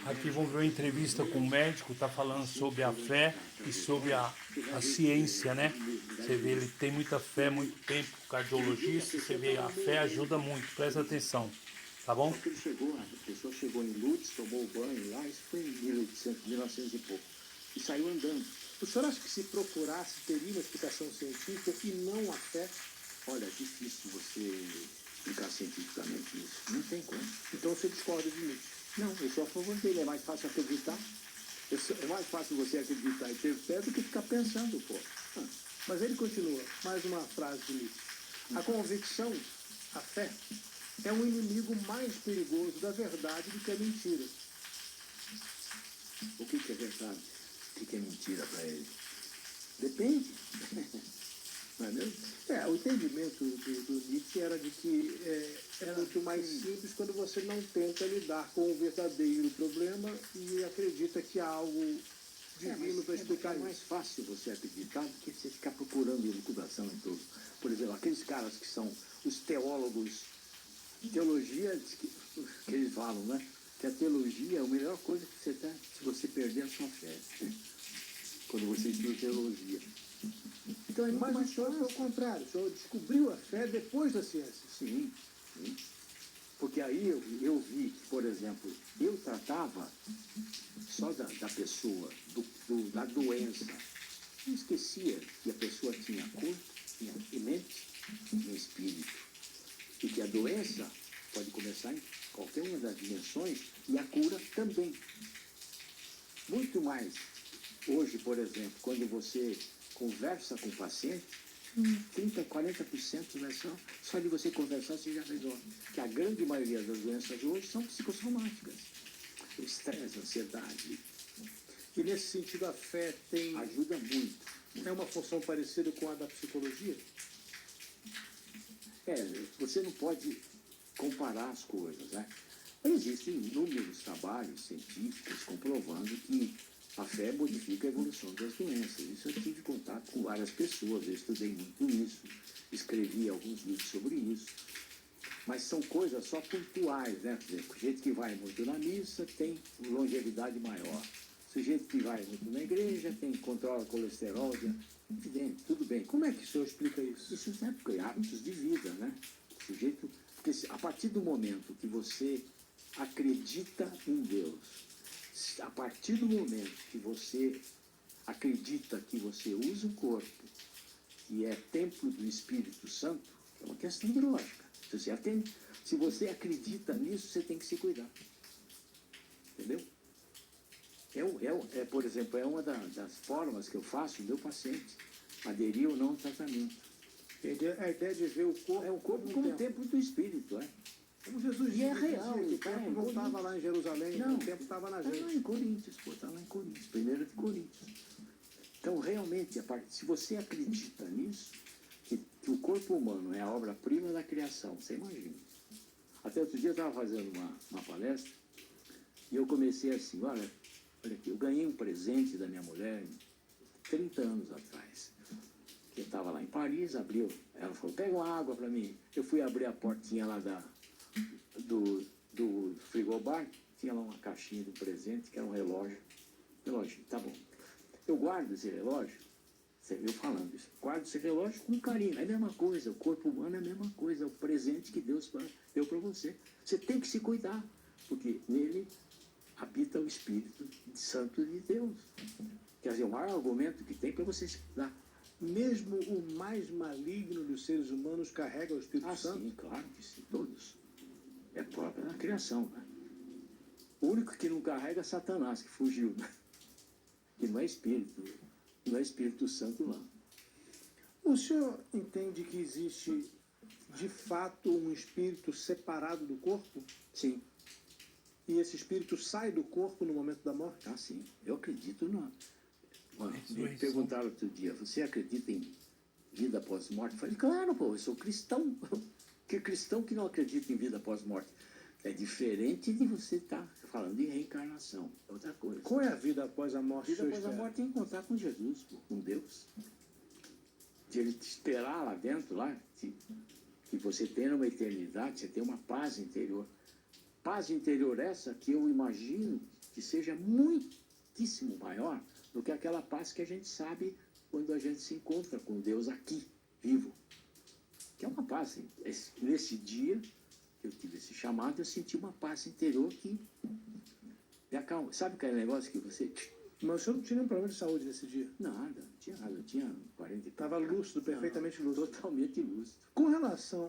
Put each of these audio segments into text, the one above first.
Aqui vamos ver uma entrevista com um médico, está falando sobre a fé e sobre a ciência, né? Você vê, ele tem muita fé, muito tempo, cardiologista, você vê, a fé ajuda muito, presta atenção, tá bom? Porque ele chegou, a pessoa chegou em Lourdes, tomou banho lá, isso foi em 1800, 1900 e pouco, e saiu andando. O senhor acha que se procurasse teria uma explicação científica e não a fé? Olha, é difícil você explicar cientificamente isso, não tem como. Então você discorda de mim. Não, eu sou a favor dele, é mais fácil acreditar. É mais fácil você acreditar e ter fé do que ficar pensando, pô. Mas ele continua, mais uma frase de Nietzsche. A convicção, a fé, é um inimigo mais perigoso da verdade do que a mentira. O que é verdade? O que é mentira para ele? Depende. Não é mesmo? O entendimento do Nietzsche era de que é muito mais simples quando você não tenta lidar com o verdadeiro problema e acredita que há algo divino para explicar é isso. mais fácil você acreditar do que você ficar procurando elucubração em tudo. Por exemplo, aqueles caras que são os teólogos, teologia, que eles falam, né? Que a teologia é a melhor coisa que você tem se você perder a sua fé. Quando você estuda teologia. Então, mas o senhor foi o contrário, o senhor descobriu a fé depois da ciência. Sim, sim. Porque aí eu vi que, por exemplo, eu tratava só da pessoa, da doença. Eu esquecia que a pessoa tinha corpo, tinha mente e espírito. E que a doença pode começar em qualquer uma das dimensões e a cura também. Muito mais. Hoje, por exemplo, quando você conversa com o paciente, 30%, 40% né, só de você conversar você já resolve. Que a grande maioria das doenças hoje são psicossomáticas. O estresse, a ansiedade. E nesse sentido a fé tem... Ajuda muito. É uma função parecida com a da psicologia? Você não pode comparar as coisas, né? Existem inúmeros trabalhos científicos comprovando que a fé modifica a evolução das doenças. Isso eu tive contato com várias pessoas, eu estudei muito isso, escrevi alguns livros sobre isso. Mas são coisas só pontuais, né? Quer dizer, o sujeito que vai muito na missa tem longevidade maior. O sujeito que vai muito na igreja controla colesterol, evidente, tudo bem. Como é que o senhor explica isso? Isso é porque hábitos de vida, né? O sujeito, porque a partir do momento que você acredita em Deus, a partir do momento que você acredita que você usa o corpo, que é templo do Espírito Santo, é uma questão de lógica. Se você acredita nisso, você tem que se cuidar. Entendeu? Por exemplo, é uma das formas que eu faço do meu paciente aderir ou não ao tratamento. A ideia de ver o corpo... É o corpo como templo do Espírito, Como Jesus E é real, dizia, que o tá? tempo não estava lá em Jerusalém, Não. o tempo estava na Está gente. lá em Coríntios, está lá em Coríntios, 1 de Coríntios. Então, realmente, se você acredita nisso, que o corpo humano é a obra-prima da criação, você imagina. Até outro dia eu estava fazendo uma palestra e eu comecei assim, olha aqui, eu ganhei um presente da minha mulher 30 anos atrás. Eu estava lá em Paris, ela falou, pega uma água para mim. Eu fui abrir a portinha lá do frigobar, tinha lá uma caixinha de presente, que era um relógio. Relógio, tá bom. Eu guardo esse relógio, você viu falando isso, guardo esse relógio com carinho. É a mesma coisa, o corpo humano é a mesma coisa, é o presente que Deus deu para você. Você tem que se cuidar, porque nele habita o Espírito Santo de Deus. Quer dizer, o maior argumento que tem para você se cuidar. Mesmo o mais maligno dos seres humanos carrega o Espírito Santo? Sim, claro que sim, todos. É própria da criação, né? O único que não carrega é Satanás, que fugiu, né? Que não é Espírito Santo lá. O senhor entende que existe, de fato, um espírito separado do corpo? Sim. E esse espírito sai do corpo no momento da morte? Sim. Eu acredito me perguntaram outro dia, você acredita em vida após morte? Eu falei, claro, pô, eu sou cristão. Que cristão que não acredita em vida após morte? É diferente de você estar falando de reencarnação. É outra coisa. Qual é a vida após a morte? A vida após a morte é encontrar com Jesus, com Deus. De ele te esperar lá dentro, que você tenha uma eternidade, você tenha uma paz interior. Paz interior essa que eu imagino que seja muitíssimo maior do que aquela paz que a gente sabe quando a gente se encontra com Deus aqui, vivo. Que é uma paz. Nesse dia que eu tive esse chamado, eu senti uma paz interior que me acalma. Sabe aquele negócio que você... Mas o senhor não tinha nenhum problema de saúde nesse dia? Nada, não tinha nada. Eu tinha 40 e Estava lúcido, perfeitamente lúcido. Totalmente lúcido. Com relação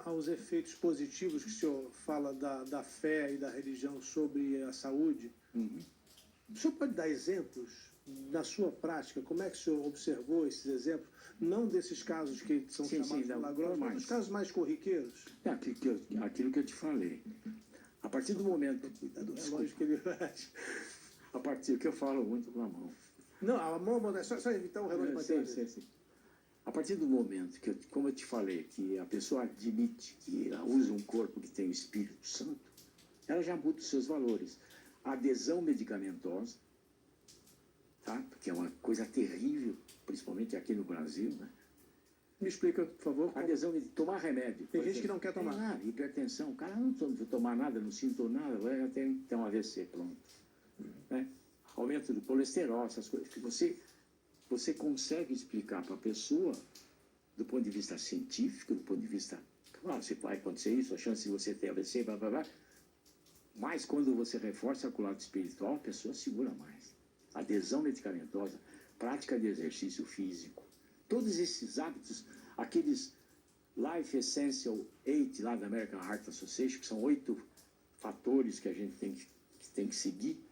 aos efeitos positivos que o senhor fala da fé e da religião sobre a saúde, o senhor pode dar exemplos na sua prática? Como é que o senhor observou esses exemplos? Não desses casos que são chamados milagrosos, mas dos casos mais corriqueiros? É aquilo que eu te falei. A partir do momento... É lógico que ele... A partir que eu falo muito com a mão. Não, a mão é só evitar o relógio bater. Sim. A partir do momento que, como eu te falei, que a pessoa admite que ela usa um corpo que tem o Espírito Santo, ela já muda os seus valores. A adesão medicamentosa, tá? Porque é uma coisa terrível, principalmente aqui no Brasil, né? Me explica, por favor. Adesão de tomar remédio. Tem gente que não quer tomar. Hipertensão. O cara não tomar nada, não sinto nada, vai até então AVC, pronto. Né? Aumento do colesterol, essas coisas que você consegue explicar para a pessoa do ponto de vista científico, do ponto de vista, claro, se vai acontecer isso, a chance de você ter AVC, blá, blá, blá, mas quando você reforça o lado espiritual, a pessoa segura mais. Adesão medicamentosa, prática de exercício físico, todos esses hábitos, aqueles Life Essential 8 lá da American Heart Association, que são 8 fatores que a gente tem que seguir.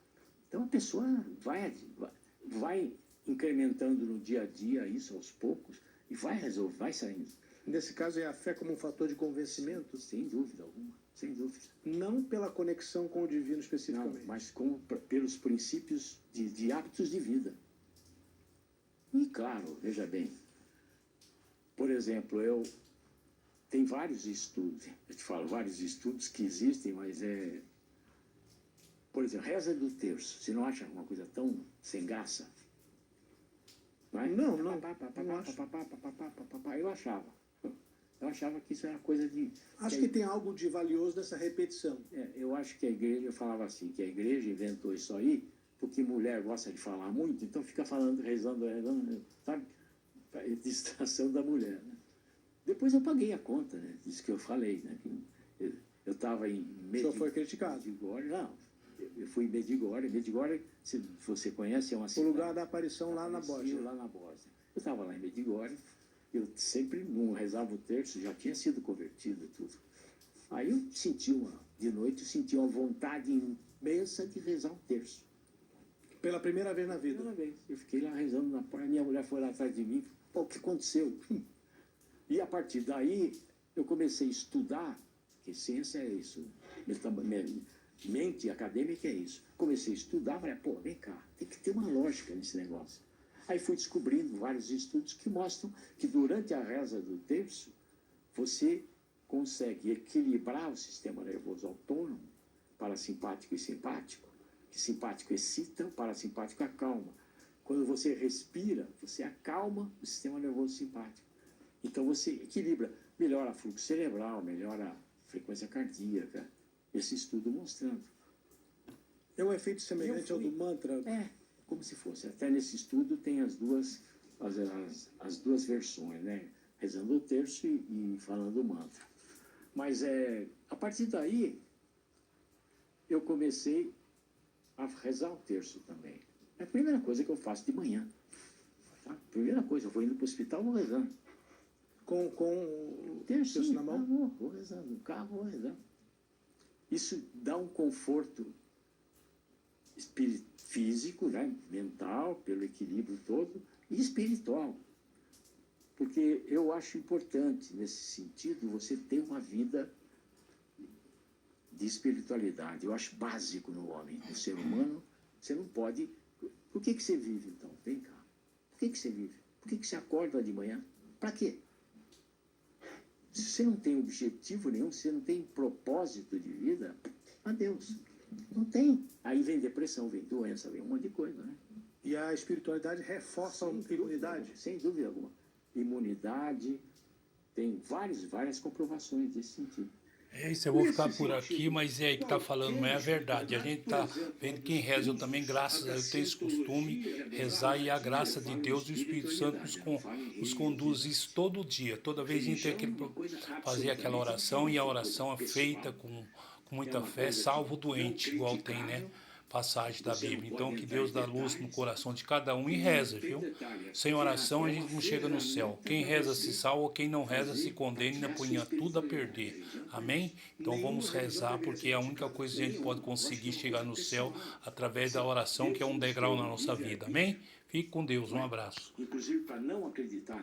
Então a pessoa vai incrementando no dia a dia isso aos poucos e vai saindo. Nesse caso é a fé como um fator de convencimento? Sem dúvida alguma, sem dúvida. Não pela conexão com o divino especificamente. Não, mas pelos princípios de hábitos de vida. E claro, veja bem, por exemplo, tem vários estudos, eu te falo, vários estudos que existem, mas por exemplo, reza do terço. Você não acha uma coisa tão sem graça? Não. Eu achava. Eu achava que isso era coisa de... Acho que tem algo de valioso nessa repetição. Eu acho que a igreja, eu falava assim, que a igreja inventou isso aí porque mulher gosta de falar muito, então fica falando, rezando, sabe? Distração da mulher, né? Depois eu paguei a conta, né? Disso que eu falei, né? Eu estava em O senhor foi criticado? Medjugorje, não. Eu fui em Medjugorje. Medjugorje, se você conhece, é uma cidade... O lugar da aparição lá na Bósnia. Lá na Bósnia. Eu estava lá em Medjugorje, eu sempre não rezava o terço, já tinha sido convertido tudo. Aí eu de noite, eu senti uma vontade imensa de rezar o terço. Pela primeira vez na vida? Primeira vez. Eu fiquei lá rezando na porta, minha mulher foi lá atrás de mim, pô, o que aconteceu? E a partir daí, eu comecei a estudar, que ciência é isso, mente acadêmica é isso. Comecei a estudar, falei, pô, vem cá, tem que ter uma lógica nesse negócio. Aí fui descobrindo vários estudos que mostram que durante a reza do terço, você consegue equilibrar o sistema nervoso autônomo, parasimpático e simpático, que simpático excita, o parasimpático acalma. Quando você respira, você acalma o sistema nervoso simpático. Então você equilibra, melhora o fluxo cerebral, melhora a frequência cardíaca. Esse estudo mostrando. É um efeito semelhante ao do mantra? Como se fosse. Até nesse estudo tem as duas versões, né? Rezando o terço e falando o mantra. Mas a partir daí, eu comecei a rezar o terço também. É a primeira coisa que eu faço de manhã. Tá? Primeira coisa, eu vou indo para o hospital, vou rezando. Com o terço na mão? Vou rezando. No carro, vou rezando. Isso dá um conforto físico, né? Mental, pelo equilíbrio todo, e espiritual. Porque eu acho importante, nesse sentido, você ter uma vida de espiritualidade. Eu acho básico no homem, no ser humano. Você não pode... Por que você vive, então? Vem cá. Por que você vive? Por que você acorda de manhã? Para quê? Se você não tem objetivo nenhum, se você não tem propósito de vida, adeus. Não tem. Aí vem depressão, vem doença, vem um monte de coisa, né? E a espiritualidade reforça a imunidade? Sem dúvida alguma. Imunidade, tem várias comprovações desse sentido. É isso, eu vou ficar por aqui, mas é aí que tá falando, não é a verdade. A gente tá vendo quem reza, eu também, graças a Deus, tenho esse costume, rezar e a graça de Deus e o Espírito Santo nos conduz isso todo dia. Toda vez a gente tem que fazer aquela oração e a oração é feita com muita fé, salvo o doente, igual tem, né? Passagem da Bíblia. Então, que Deus dá luz no coração de cada um e reza, viu? Sem oração a gente não chega no céu. Quem reza se salva, quem não reza se condena e põe tudo a perder. Amém? Então vamos rezar, porque é a única coisa que a gente pode conseguir chegar no céu através da oração, que é um degrau na nossa vida. Amém? Fique com Deus, um abraço. Inclusive, para não acreditar